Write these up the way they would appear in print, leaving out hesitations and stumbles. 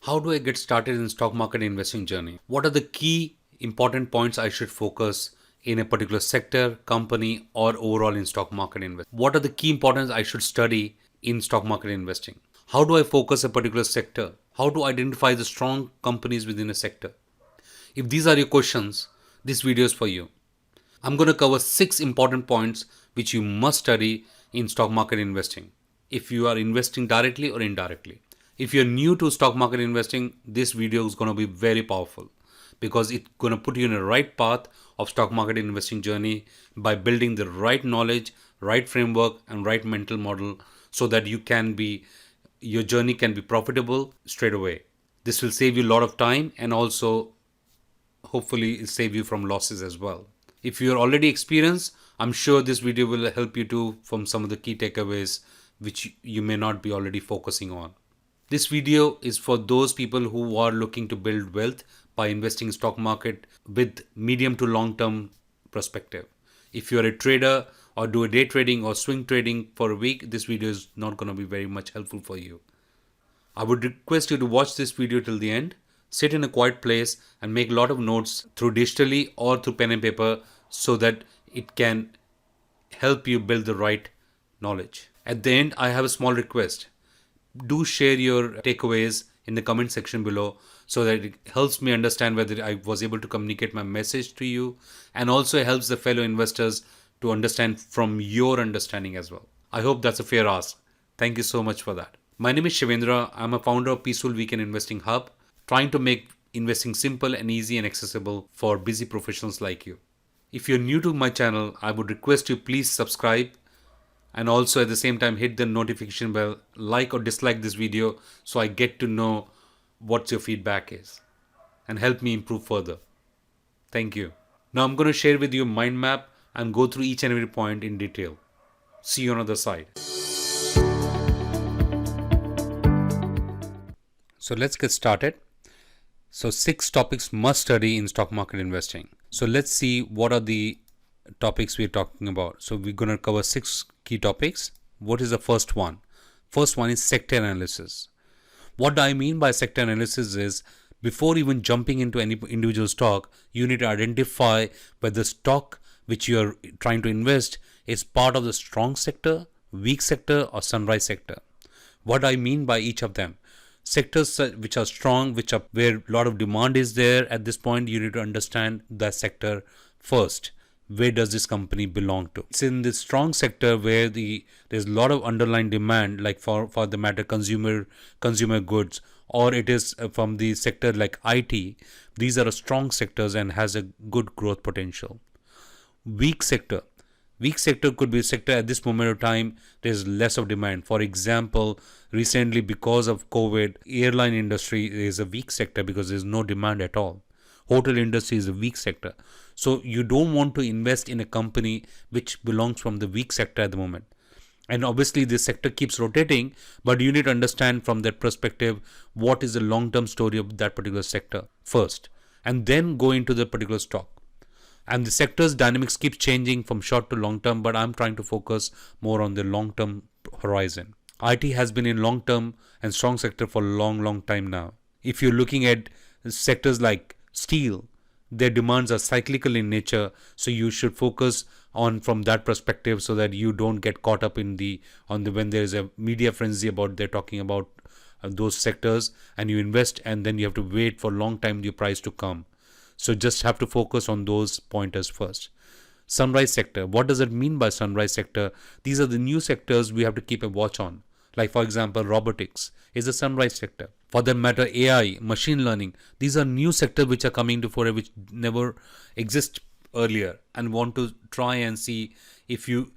How do I get started in stock market investing journey? What are the key important points I should focus in a particular sector, company, or overall in stock market investing? What are the key importance I should study in stock market investing? How do I focus a particular sector? How to identify the strong companies within a sector? If these are your questions, this video is for you. I'm going to cover 6 important points which you must study in stock market investing if you are investing directly or indirectly. If you're new to stock market investing, this video is going to be very powerful because it's going to put you in the right path of stock market investing journey by building the right knowledge, right framework, and right mental model so that your journey can be profitable straight away. This will save you a lot of time and also hopefully it'll save you from losses as well. If you're already experienced, I'm sure this video will help you too from some of the key takeaways which you may not be already focusing on. This video is for those people who are looking to build wealth by investing in stock market with medium to long term perspective. If you're a trader or do a day trading or swing trading for a week, this video is not going to be very much helpful for you. I would request you to watch this video till the end, sit in a quiet place and make a lot of notes through digitally or through pen and paper so that it can help you build the right knowledge. At the end, I have a small request. Do share your takeaways in the comment section below so that it helps me understand whether I was able to communicate my message to you and also helps the fellow investors to understand from your understanding as well. I hope that's a fair ask. Thank you so much for that. My name is Shivendra. I'm a founder of Peaceful Weekend Investing Hub, trying to make investing simple and easy and accessible for busy professionals like you. If you're new to my channel, I would request you please subscribe and also at the same time hit the notification bell, like or dislike this video so I get to know what your feedback is and help me improve further. Thank you. Now I'm going to share with you a mind map and go through each and every point in detail. See you on the other side. So let's get started. So 6 topics must study in stock market investing. So let's see what are the topics we're talking about. So we're going to cover 6 key topics. What is the first one? First one is sector analysis. What I mean by sector analysis is before even jumping into any individual stock, you need to identify whether the stock which you are trying to invest is part of the strong sector, weak sector, or sunrise sector. What I mean by each of them. Sectors which are strong, where a lot of demand is there at this point, you need to understand that sector first. Where does this company belong to? It's in the strong sector where there's a lot of underlying demand, like for the matter consumer goods, or it is from the sector like IT. These are strong sectors and has a good growth potential. Weak sector could be a sector at this moment of time there's less of demand. For example, recently because of COVID, airline industry is a weak sector because there's no demand at all. Hotel industry is a weak sector. So you don't want to invest in a company which belongs from the weak sector at the moment. And obviously this sector keeps rotating, but you need to understand from that perspective what is the long-term story of that particular sector first, and then go into the particular stock. And the sector's dynamics keep changing from short to long term, but I'm trying to focus more on the long term horizon. IT has been in long term and strong sector for a long time now. If you're looking at sectors like steel, their demands are cyclical in nature, so you should focus on from that perspective so that you don't get caught up when there is a media frenzy about they're talking about those sectors and you invest and then you have to wait for a long time your price to come. So just have to focus on those pointers first. Sunrise sector. What does it mean by sunrise sector? These are the new sectors we have to keep a watch on. Like for example, robotics is a sunrise sector. For that matter, AI, machine learning. These are new sectors which are coming to fore which never exist earlier, and want to try and see if you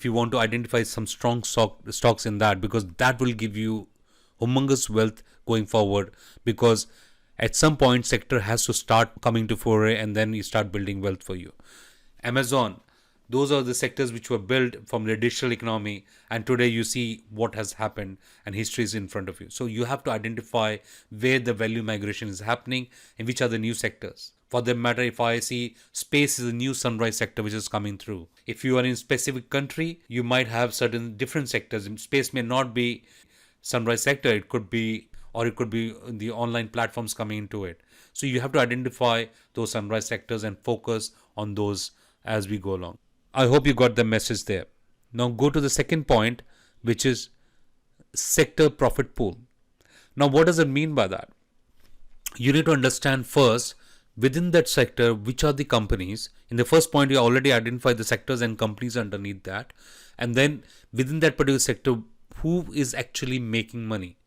want to identify some strong stocks in that, because that will give you humongous wealth going forward, because at some point sector has to start coming to fore and then you start building wealth for you. Amazon, those are the sectors which were built from the digital economy, and today you see what has happened and history is in front of you. So you have to identify where the value migration is happening and which are the new sectors. For that matter, if I see space is a new sunrise sector which is coming through. If you are in a specific country, you might have certain different sectors. Space may not be sunrise sector, it could be or it could be the online platforms coming into it. So you have to identify those sunrise sectors and focus on those as we go along. I hope you got the message there. Now go to the second point, which is sector profit pool. Now, what does it mean by that? You need to understand first within that sector which are the companies. In the first point, you already identify the sectors and companies underneath that, and then within that particular sector, who is actually making money.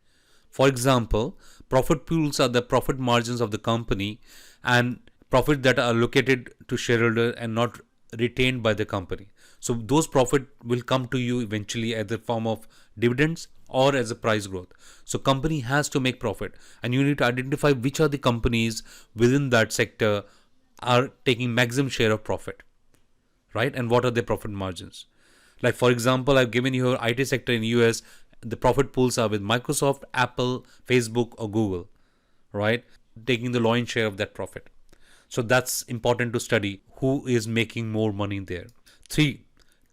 For example, profit pools are the profit margins of the company and profit that are allocated to shareholder and not retained by the company. So those profit will come to you eventually as a form of dividends or as a price growth. So company has to make profit, and you need to identify which are the companies within that sector are taking maximum share of profit, right? And what are their profit margins? Like for example, I've given you IT sector in US. The profit pools are with Microsoft, Apple, Facebook, or Google, right? Taking the lion's share of that profit. So that's important to study who is making more money there. 3.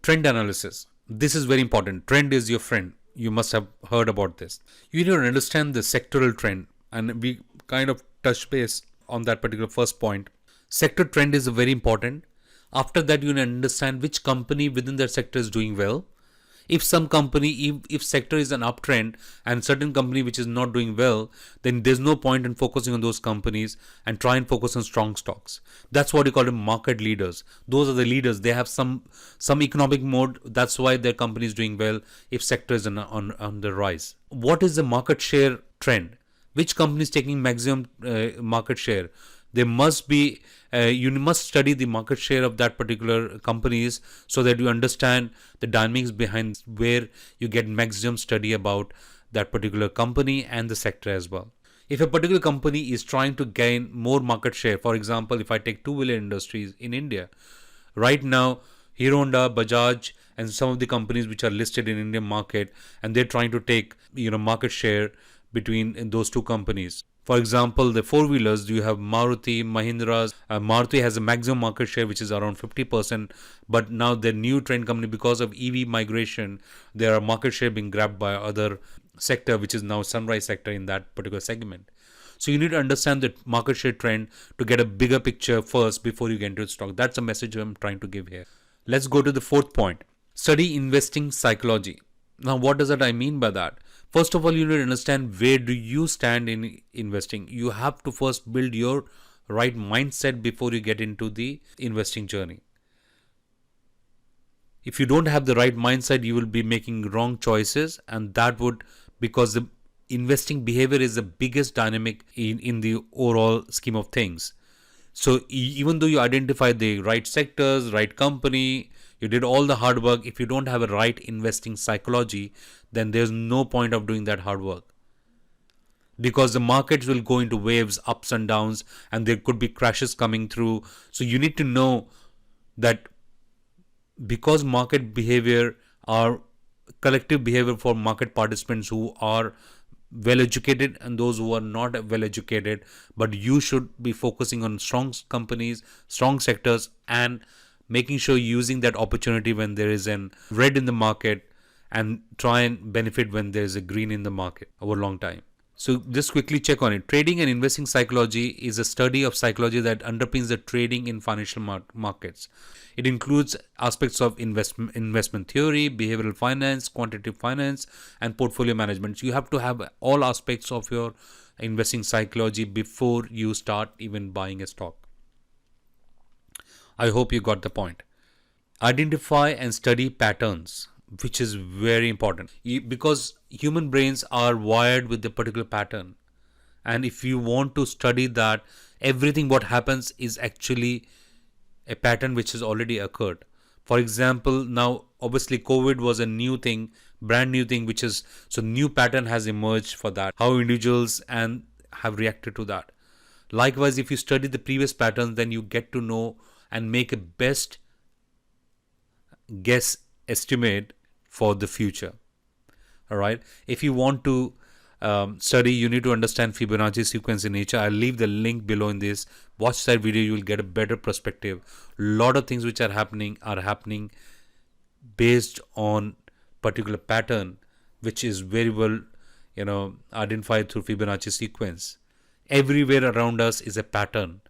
Trend analysis. This is very important. Trend is your friend. You must have heard about this. You need to understand the sectoral trend, and we kind of touch base on that particular first point. Sector trend is very important. After that, you need to understand which company within that sector is doing well. If some company, if sector is an uptrend and certain company which is not doing well, then there's no point in focusing on those companies, and try and focus on strong stocks. That's what you call them, market leaders. Those are the leaders. They have some economic mode. That's why their company is doing well if sector is on the rise. What is the market share trend? Which company is taking maximum market share? There must be you must study the market share of that particular companies so that you understand the dynamics behind where you get maximum study about that particular company and the sector as well. If a particular company is trying to gain more market share, for example, if I take two-wheeler industries in India, right now Hero Honda, Bajaj, and some of the companies which are listed in Indian market, and they're trying to take market share between those two companies. For example, the four-wheelers, you have Maruti, Mahindra's. Maruti has a maximum market share which is around 50%, but now the new trend company, because of EV migration, there are market share being grabbed by other sector, which is now sunrise sector in that particular segment. So you need to understand the market share trend to get a bigger picture first before you get into stock. That's a message I'm trying to give here. Let's go to the fourth point. Study investing psychology. Now, what does that I mean by that? First of all, you need to understand where do you stand in investing. You have to first build your right mindset before you get into the investing journey. If you don't have the right mindset, you will be making wrong choices, and that would, because the investing behavior is the biggest dynamic in the overall scheme of things. So even though you identify the right sectors, right company, you did all the hard work, if you don't have a right investing psychology, then there's no point of doing that hard work. Because the markets will go into waves, ups and downs, and there could be crashes coming through. So you need to know that because market behavior are collective behavior for market participants who are well educated and those who are not well educated, but you should be focusing on strong companies, strong sectors, and making sure using that opportunity when there is an red in the market, and try and benefit when there is a green in the market over a long time. So just quickly check on it. Trading and investing psychology is a study of psychology that underpins the trading in financial markets. It includes aspects of investment theory, behavioral finance, quantitative finance, and portfolio management. So you have to have all aspects of your investing psychology before you start even buying a stock. I hope you got the point. Identify and study patterns, which is very important because human brains are wired with a particular pattern, and if you want to study that, everything what happens is actually a pattern which has already occurred. For example, now obviously COVID was a new thing, brand new thing, which is, so new pattern has emerged for that, how individuals and have reacted to that. Likewise, if you study the previous patterns, then you get to know and make a best guess estimate for the future. All right. If you want to study, you need to understand Fibonacci sequence in nature. I'll leave the link below in this. Watch that video. You will get a better perspective. A lot of things which are happening based on particular pattern, which is very well identified through Fibonacci sequence. Everywhere around us is a pattern,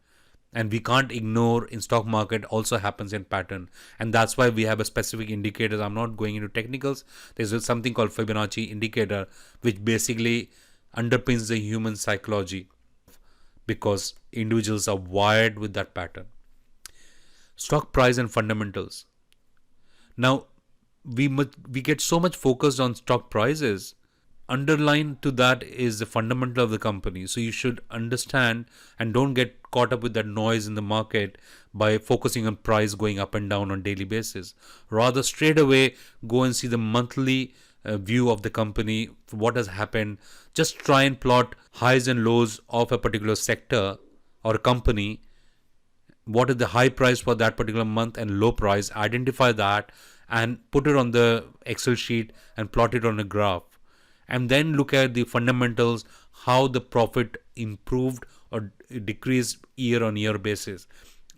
and we can't ignore in stock market also happens in pattern, and that's why we have a specific indicators. I'm not going into technicals. There's something called Fibonacci indicator, which basically underpins the human psychology, because individuals are wired with that pattern. Stock price and fundamentals. Now, we get so much focused on stock prices. Underlying to that is the fundamental of the company. So you should understand and don't get caught up with that noise in the market by focusing on price going up and down on daily basis. Rather, straight away go and see the monthly view of the company, what has happened. Just try and plot highs and lows of a particular sector or a company. What is the high price for that particular month and low price? Identify that and put it on the Excel sheet and plot it on a graph. And then look at the fundamentals, how the profit improved or decreased year on year basis.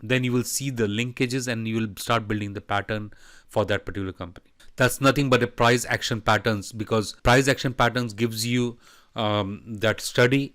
Then you will see the linkages and you will start building the pattern for that particular company. That's nothing but a price action patterns, because price action patterns gives you that study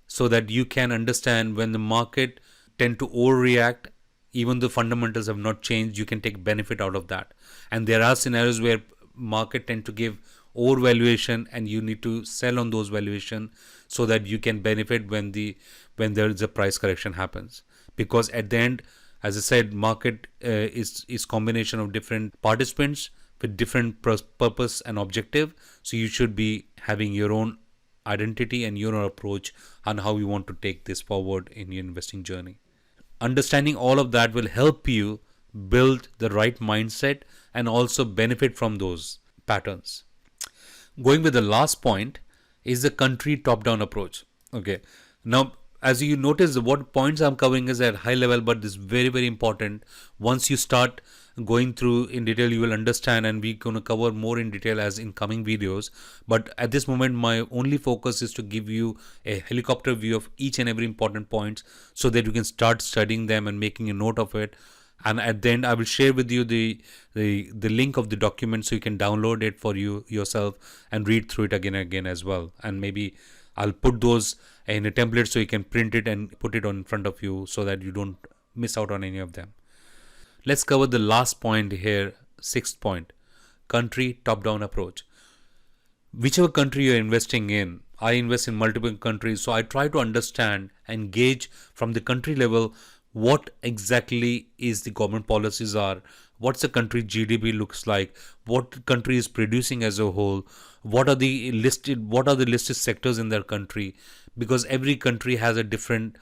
so that you can understand when the market tend to overreact, even though fundamentals have not changed, you can take benefit out of that. And there are scenarios where market tend to give overvaluation and you need to sell on those valuation so that you can benefit when there is a price correction happens. Because at the end, as I said, market is combination of different participants with different purpose and objective. So you should be having your own identity and your own approach on how you want to take this forward in your investing journey. Understanding all of that will help you build the right mindset and also benefit from those patterns. Going with the last point is the country top-down approach. Okay. Now, as you notice, what points I'm covering is at high level, but this is very, very important. Once you start going through in detail, you will understand, and we're going to cover more in detail as in coming videos. But at this moment, my only focus is to give you a helicopter view of each and every important points so that you can start studying them and making a note of it. And at the end, I will share with you the link of the document so you can download it for you yourself and read through it again and again as well. And maybe I'll put those in a template so you can print it and put it on in front of you so that you don't miss out on any of them. Let's cover the last point here, sixth point, country top-down approach. Whichever country you're investing in, I invest in multiple countries, so I try to understand and gauge from the country level what exactly is the government policies are, what's the country GDP looks like, what country is producing as a whole, what are the listed sectors in their country, because every country has a different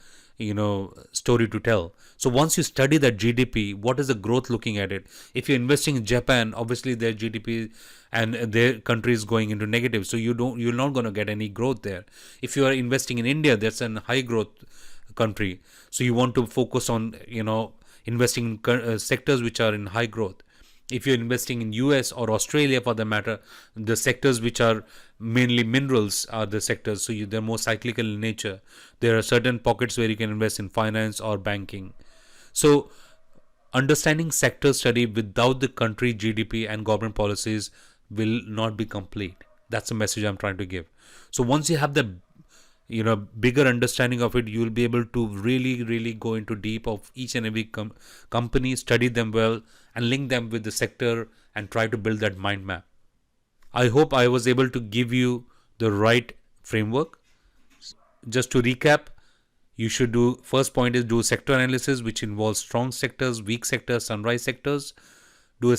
story to tell. So once you study that GDP, what is the growth looking at it? If you're investing in Japan, obviously their GDP and their country is going into negative, so you're not going to get any growth there. If you are investing in India, that's a high growth country, so you want to focus on investing in sectors which are in high growth. If you're investing in US or Australia for the matter, the sectors which are mainly minerals are the sectors, so they're more cyclical in nature. There are certain pockets where you can invest in finance or banking. So understanding sector study without the country GDP and government policies will not be complete. That's the message I'm trying to give. So once you have the bigger understanding of it, you will be able to really go into deep of each and every company, study them well and link them with the sector and try to build that mind map. I hope I was able to give you the right framework. Just to recap, you should do, first point is do sector analysis, which involves strong sectors, weak sectors, sunrise sectors. Do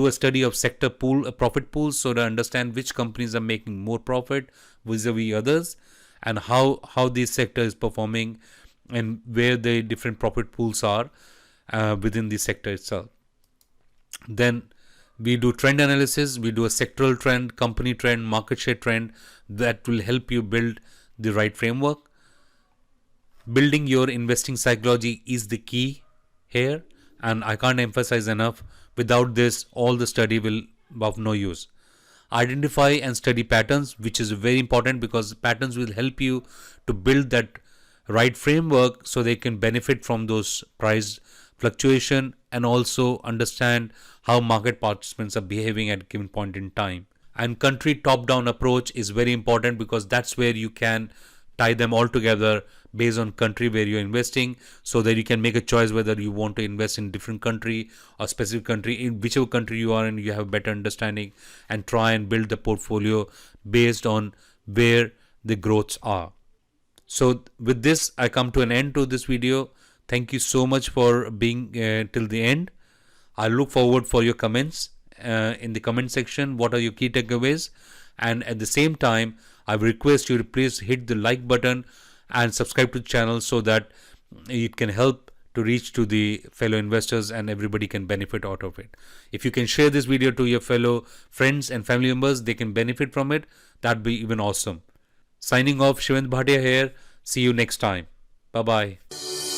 a study of sector pool, profit pools, so to understand which companies are making more profit vis-a-vis others, and how this sector is performing and where the different profit pools are within the sector itself. Then we do trend analysis, we do a sectoral trend, company trend, market share trend. That will help you build the right framework. Building your investing psychology is the key here, and I can't emphasize enough, without this all the study will be of no use. Identify and study patterns, which is very important because patterns will help you to build that right framework so they can benefit from those price fluctuation and also understand how market participants are behaving at a given point in time. And country top-down approach is very important because that's where you can tie them all together based on country where you're investing, so that you can make a choice whether you want to invest in different country or specific country. In whichever country you are in, you have a better understanding and try and build the portfolio based on where the growths are. So with this, I come to an end to this video. Thank you so much for being till the end. I look forward for your comments in the comment section. What are your key takeaways? And at the same time, I request you to please hit the like button and subscribe to the channel so that it can help to reach to the fellow investors and everybody can benefit out of it. If you can share this video to your fellow friends and family members, they can benefit from it. That'd be even awesome. Signing off, Shivendra Bhatia here. See you next time. Bye-bye.